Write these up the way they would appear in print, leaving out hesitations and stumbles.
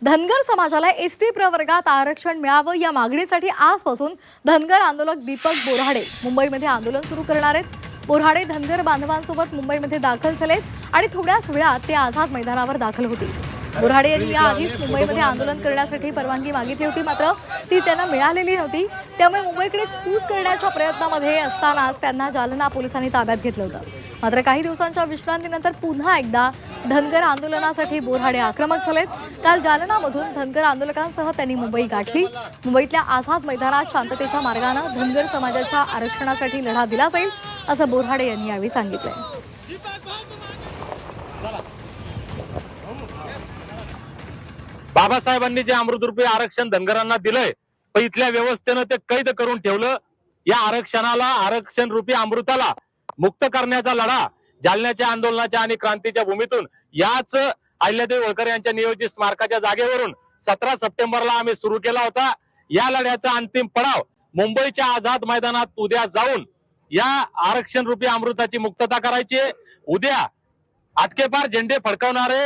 धनगर समाजाला एसटी प्रवर्गात आरक्षण मिळावं या मागणीसाठी आजपासून धनगर आंदोलक दीपक बोऱ्हाडे मुंबईमध्ये आंदोलन सुरू करणार आहेत। बोऱ्हाडे धनगर बांधवांसोबत मुंबईमध्ये दाखल झालेत आणि थोड्याच वेळात ते आझाद मैदानावर दाखल होतील। बोऱ्हाडे यांनी याआधीच मुंबईमध्ये आंदोलन करण्यासाठी परवानगी मागितली होती, मात्र ती त्यांना मिळालेली नव्हती। त्यामुळे मुंबईकडे कूच करण्याच्या प्रयत्नामध्ये असतानाच त्यांना जालना पोलिसांनी ताब्यात घेतलं होतं। मात्र काही दिवसांच्या विश्रांतीनंतर पुन्हा एकदा धनगर आंदोलनासाठी बोऱ्हाडे आक्रमक झालेत। काल जालनामधून धनगर आंदोलकांसह त्यांनी मुंबई गाठली। मुंबईतल्या आझाद मैदानात शांततेच्या मार्गाने धनगर समाजाच्या आरक्षणासाठी लढा दिला जाईल, असं बोऱ्हाडे यांनी यावेळी सांगितलंय। बाबासाहेबांनी जे अमृतरूपी आरक्षण धनगरांना दिलंय, पण इथल्या व्यवस्थेनं ते कैद करून ठेवलं। या आरक्षणाला, आरक्षण रूपी अमृताला मुक्त करण्याचा लढा जालन्याच्या आंदोलनाच्या आणि क्रांतीच्या भूमीतून याच अहिल्यादेवी होळकर यांच्या नियोजित स्मारकाच्या जागेवरून 17 सप्टेंबरला आम्ही सुरू केला होता। या लढ्याचा अंतिम पडाव मुंबईच्या आझाद मैदानात उद्या जाऊन या आरक्षण रूपी अमृताची मुक्तता करायची। उद्या अटकेपार झेंडे फडकवणारे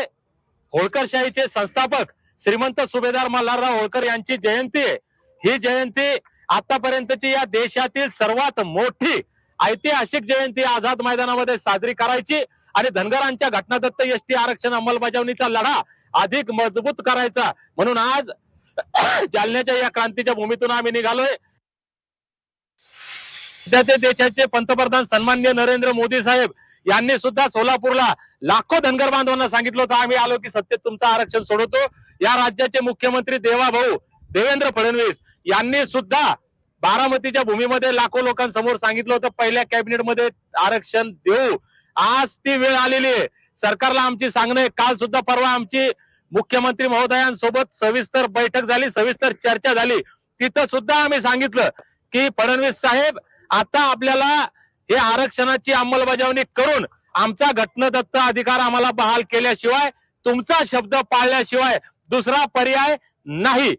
होळकरशाहीचे संस्थापक श्रीमंत सुभेदार मल्हारराव होळकर यांची जयंती आहे। ही जयंती आतापर्यंतची या देशातील सर्वात मोठी ऐतिहासिक जयंती आझाद मैदानामध्ये साजरी करायची आणि धनगरांच्या घटनादत्त एसटी आरक्षण अंमलबजावणीचा लढा अधिक मजबूत करायचा म्हणून आज जालन्याच्या या क्रांतीच्या भूमीतून आम्ही निघालोय। देशाचे पंतप्रधान सन्माननीय नरेंद्र मोदी साहेब यांनी सुद्धा सोलापूरला लाखो धनगर बांधवांना सांगितलं होतं, आम्ही आलो की सत्तेत तुमचं आरक्षण सोडवतो। या राज्याचे मुख्यमंत्री देवाभाऊ देवेंद्र फडणवीस यांनी सुद्धा बारामतीच्या भूमीमध्ये लाखो लोकांसमोर सांगितलं होतं, पहिल्या कॅबिनेटमध्ये आरक्षण देऊ। आज ती वेळ आलेली आहे। सरकारला आमची सांगणं आहे, काल सुद्धा परवा आमची मुख्यमंत्री महोदयांसोबत सविस्तर बैठक झाली, सविस्तर चर्चा झाली। तिथं सुद्धा आम्ही सांगितलं की फडणवीस साहेब, आता आपल्याला हे आरक्षणाची अंमलबजावणी करून आमचा घटनादत्त अधिकार आम्हाला बहाल केल्याशिवाय, तुमचा शब्द पाळल्याशिवाय दुसरा पर्याय नाही।